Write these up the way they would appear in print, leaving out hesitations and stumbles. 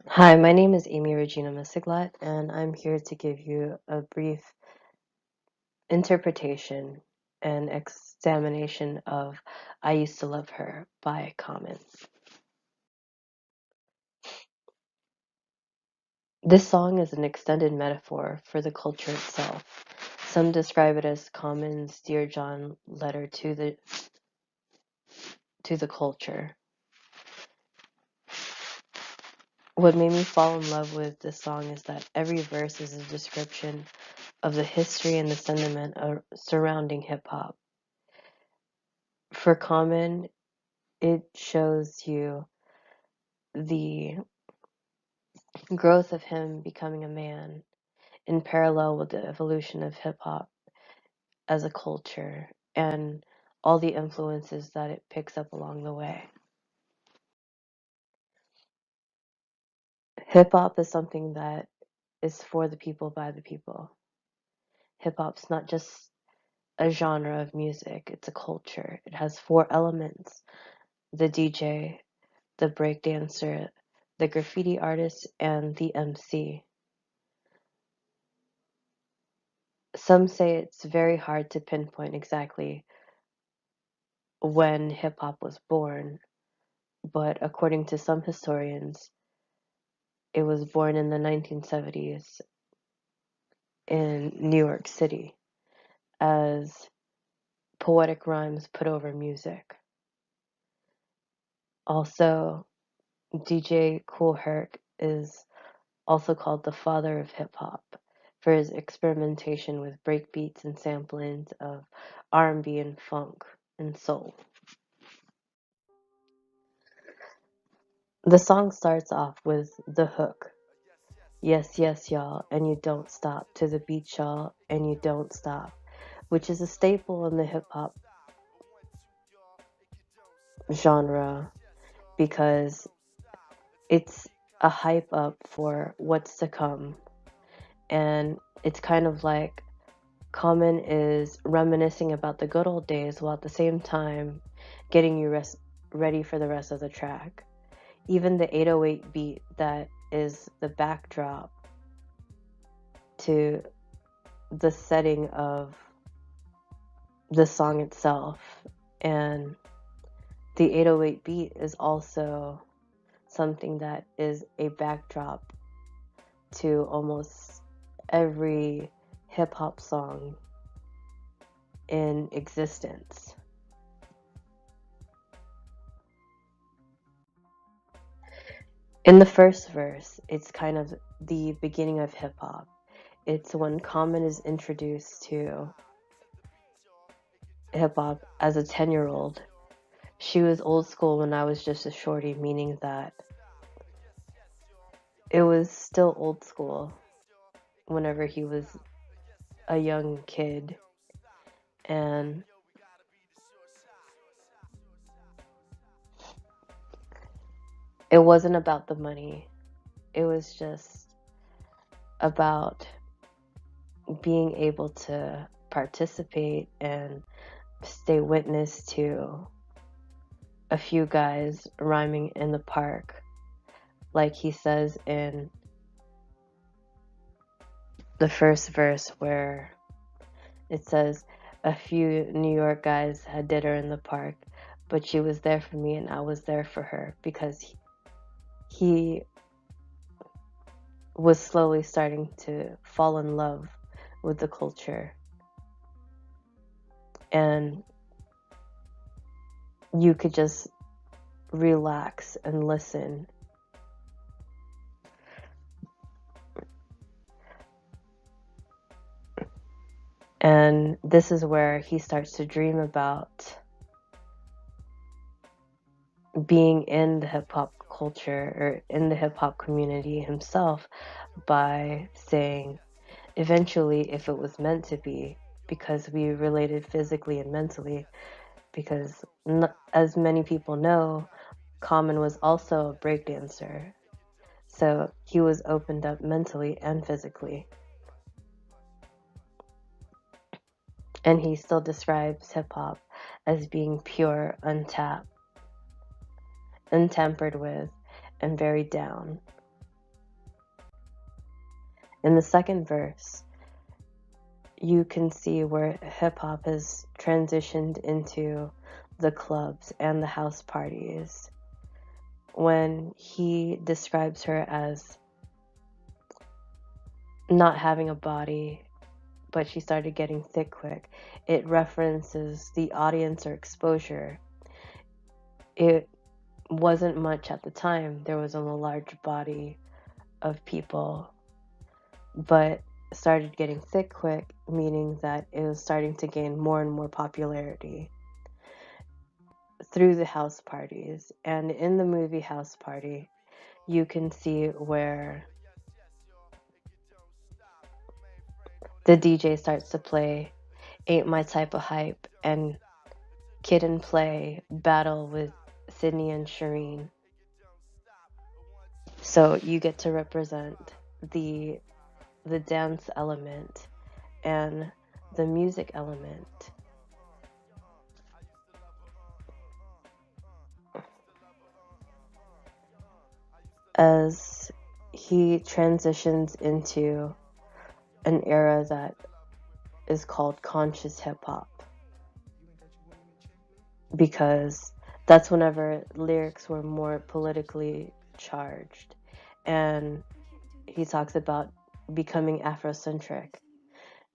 Hi, my name is Amy Regina Misiglat, and I'm here to give you a brief interpretation and examination of I Used to Love Her by Common. This song is an extended metaphor for the culture itself. Some describe it as Common's Dear John letter to the culture. What made me fall in love with this song is that every verse is a description of the history and the sentiment surrounding hip hop. For Common, it shows you the growth of him becoming a man in parallel with the evolution of hip hop as a culture and all the influences that it picks up along the way. Hip hop is something that is for the people by the people. Hip hop's not just a genre of music, it's a culture. It has four elements: the DJ, the breakdancer, the graffiti artist, and the MC. Some say it's very hard to pinpoint exactly when hip hop was born, but according to some historians, it was born in the 1970s in New York City as poetic rhymes put over music. Also, DJ Kool Herc is also called the father of hip hop for his experimentation with breakbeats and samplings of R&B and funk and soul. The song starts off with the hook. Yes, yes, y'all, and you don't stop, to the beat, y'all, and you don't stop, which is a staple in the hip hop genre because it's a hype up for what's to come. And it's kind of like Common is reminiscing about the good old days while at the same time getting you ready for the rest of the track. Even the 808 beat that is the backdrop to the setting of the song itself, and the 808 beat is also something that is a backdrop to almost every hip hop song in existence. In the first verse, it's kind of the beginning of hip hop. It's when Common is introduced to hip hop as a 10-year-old. She was old school when I was just a shorty, meaning that it was still old school whenever he was a young kid. And it wasn't about the money, it was just about being able to participate and stay witness to a few guys rhyming in the park, like he says in the first verse, where it says, a few New York guys had did her in the park, but she was there for me and I was there for her, because he was slowly starting to fall in love with the culture. And you could just relax and listen. And this is where he starts to dream about being in the hip hop culture or in the hip hop community himself, by saying, eventually, if it was meant to be, because we related physically and mentally, because as many people know, Common was also a breakdancer. So he was opened up mentally and physically. And he still describes hip hop as being pure, untampered with, and very down. In the second verse, you can see where hip-hop has transitioned into the clubs and the house parties. When he describes her as not having a body, but she started getting thick quick, it references the audience or exposure. It wasn't much at the time. There was a large body of people, but started getting thick quick, meaning that it was starting to gain more and more popularity through the house parties. And in the movie House Party, you can see where the DJ starts to play Ain't My Type of Hype, and Kid and Play battle with Sydney and Shireen. So you get to represent the dance element and the music element. As he transitions into an era that is called conscious hip-hop, because that's whenever lyrics were more politically charged, and he talks about becoming Afrocentric,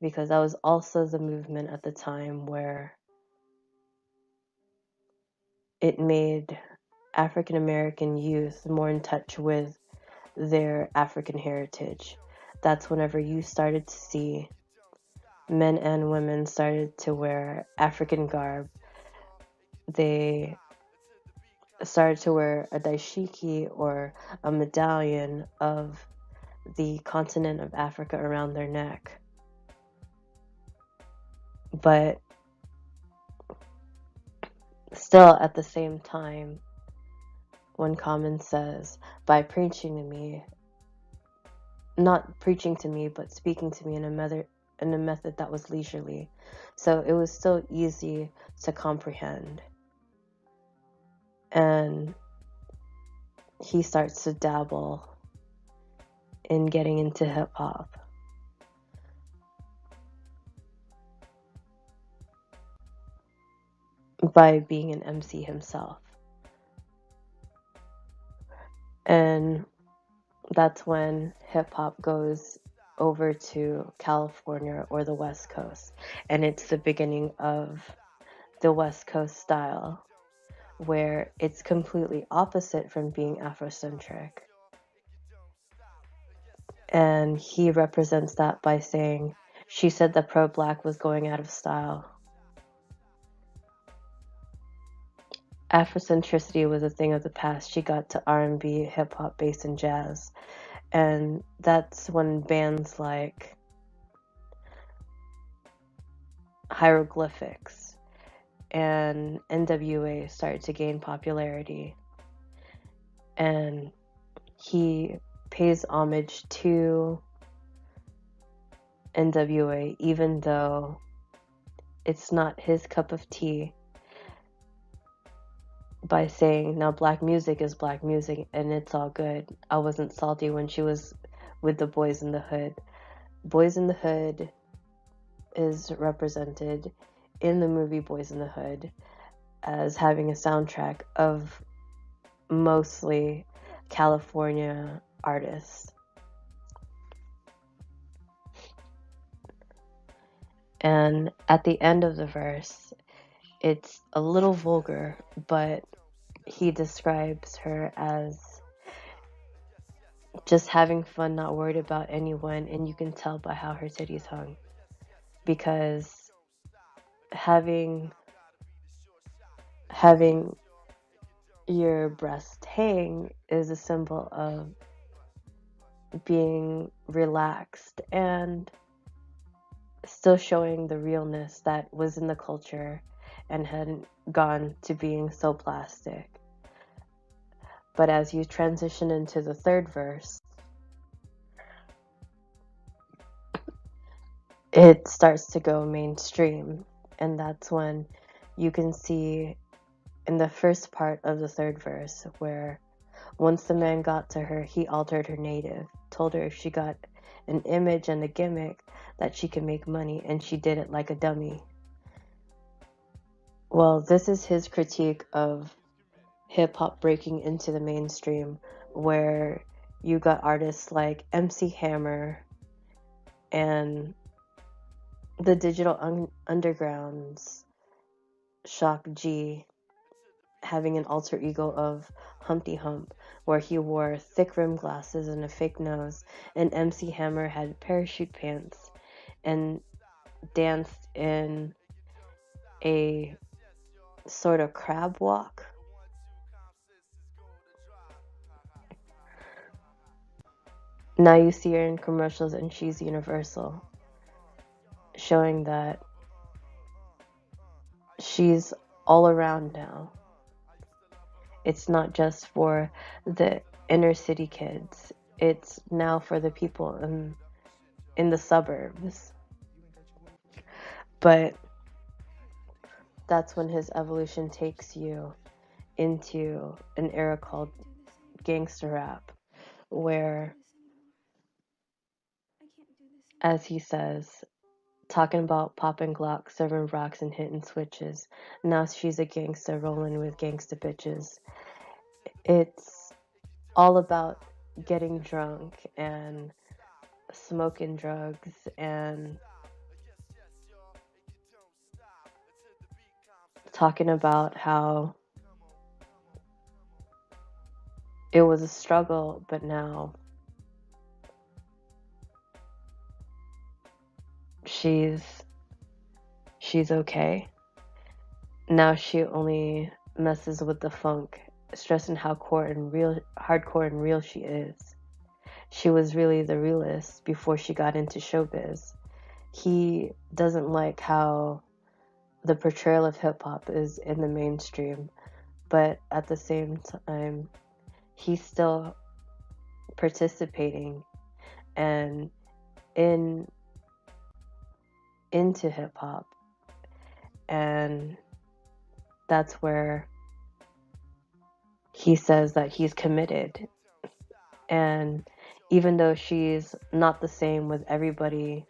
because that was also the movement at the time where it made African American youth more in touch with their African heritage. That's whenever you started to see men and women started to wear African garb. They started to wear a dashiki, or a medallion of the continent of Africa around their neck. But still, at the same time, when Common says, by preaching to me, not preaching to me, but speaking to me in a method that was leisurely. So it was still easy to comprehend. And he starts to dabble in getting into hip hop. By being an MC himself. And that's when hip hop goes over to California or the West Coast. And it's the beginning of the West Coast style, where it's completely opposite from being Afrocentric. And he represents that by saying, she said that pro-black was going out of style. Afrocentricity was a thing of the past. She got to R&B, hip-hop, bass, and jazz. And that's when bands like Hieroglyphics and NWA started to gain popularity. And he pays homage to NWA, even though it's not his cup of tea, by saying, now black music is black music and it's all good. I wasn't salty when she was with the Boys in the Hood. Boys in the Hood is represented in the movie Boys in the Hood as having a soundtrack of mostly California artists. And at the end of the verse, it's a little vulgar, but he describes her as just having fun, not worried about anyone, and you can tell by how her titties hung. Because having your breast hang is a symbol of being relaxed and still showing the realness that was in the culture and hadn't gone to being so plastic. But as you transition into the third verse, it starts to go mainstream. And that's when you can see in the first part of the third verse where once the man got to her, he altered her native, told her if she got an image and a gimmick that she could make money, and she did it like a dummy. Well, this is his critique of hip-hop breaking into the mainstream, where you got artists like MC Hammer and the Digital Underground's Shock G having an alter ego of Humpty Hump, where he wore thick rimmed glasses and a fake nose, and MC Hammer had parachute pants and danced in a sort of crab walk. Now you see her in commercials and she's universal, showing that she's all around now. It's not just for the inner city kids, it's now for the people in the suburbs. But that's when his evolution takes you into an era called gangster rap, where, as he says, talking about popping Glocks, serving rocks, and hitting switches. Now she's a gangster rolling with gangsta bitches. It's all about getting drunk and smoking drugs and talking about how it was a struggle, but now she's okay. Now she only messes with the funk, stressing how hardcore and real she is. She was really the realist before she got into showbiz. He doesn't like how the portrayal of hip-hop is in the mainstream, but at the same time, he's still participating and into hip-hop, and that's where he says that he's committed. And even though she's not the same with everybody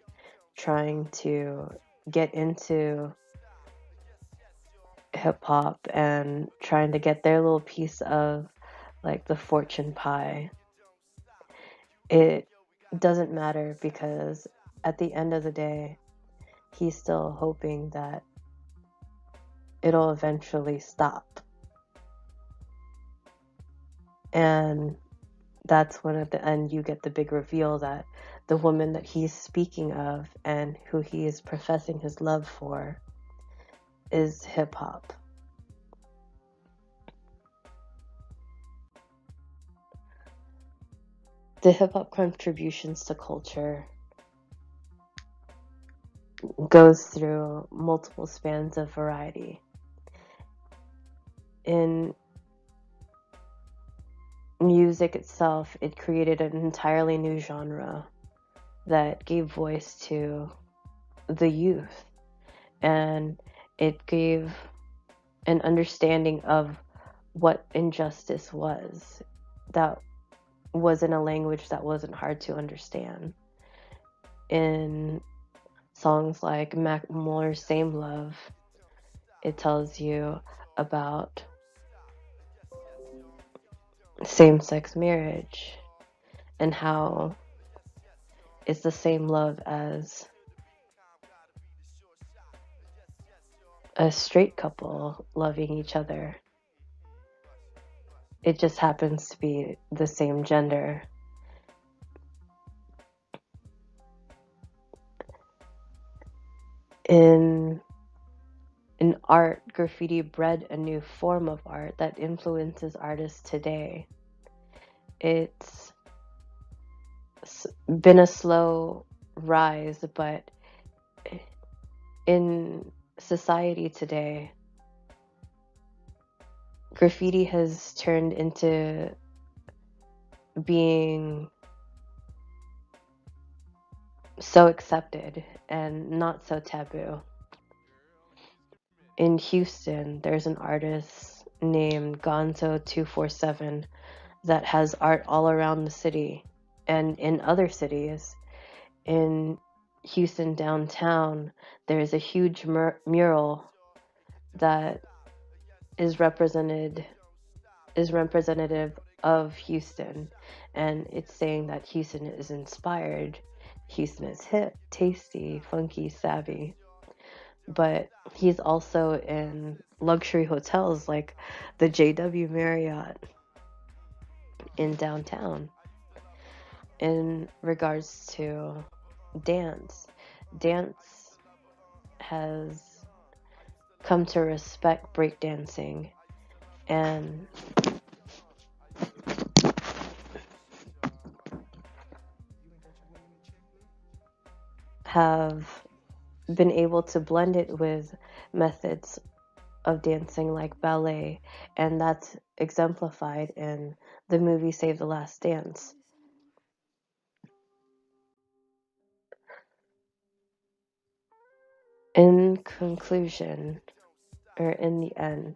trying to get into hip-hop and trying to get their little piece of like the fortune pie, it doesn't matter, because at the end of the day, he's still hoping that it'll eventually stop. And that's when at the end you get the big reveal that the woman that he's speaking of and who he is professing his love for is hip-hop. The hip-hop contributions to culture goes through multiple spans of variety. In music itself, it created an entirely new genre that gave voice to the youth, and it gave an understanding of what injustice was, that was in a language that wasn't hard to understand. In songs like Macklemore's Same Love, it tells you about same-sex marriage and how it's the same love as a straight couple loving each other. It just happens to be the same gender. In art, graffiti bred a new form of art that influences artists today. It's been a slow rise, but in society today, graffiti has turned into being so accepted and not so taboo. In Houston, there's an artist named Gonzo247 that has art all around the city and in other cities. in Houston downtown, there's a huge mural that is representative of Houston, and it's saying that Houston is inspired. Houston is hip, tasty, funky, savvy. But he's also in luxury hotels like the JW Marriott in downtown. In regards to dance, dance has come to respect breakdancing and have been able to blend it with methods of dancing like ballet, and that's exemplified in the movie Save the Last Dance. In conclusion, or in the end,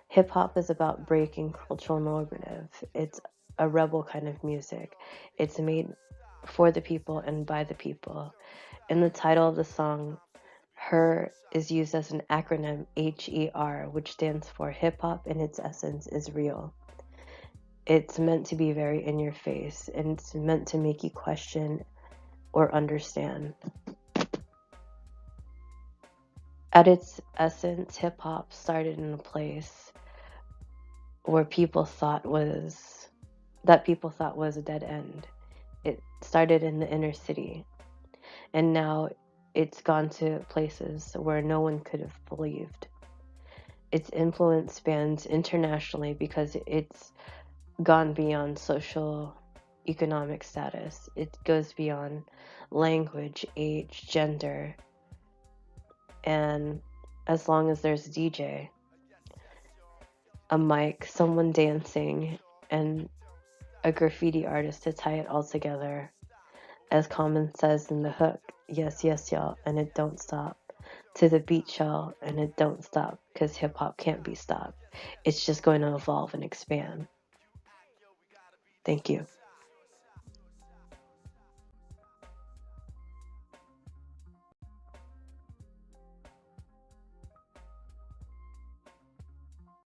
hip hop is about breaking cultural normative. It's a rebel kind of music. It's made for the people and by the people. In the title of the song, HER is used as an acronym, HER, which stands for Hip Hop in its essence is real. It's meant to be very in your face, and it's meant to make you question or understand. At its essence, hip hop started in a place where people thought was a dead end. It started in the inner city, and now it's gone to places where no one could have believed. Its influence spans internationally because it's gone beyond social economic status. It goes beyond language, age, gender, and as long as there's a DJ, a mic, someone dancing, and a graffiti artist to tie it all together, as Common says in the hook, yes, yes, y'all, and it don't stop. To the beat, y'all, and it don't stop, because hip hop can't be stopped. It's just going to evolve and expand. Thank you.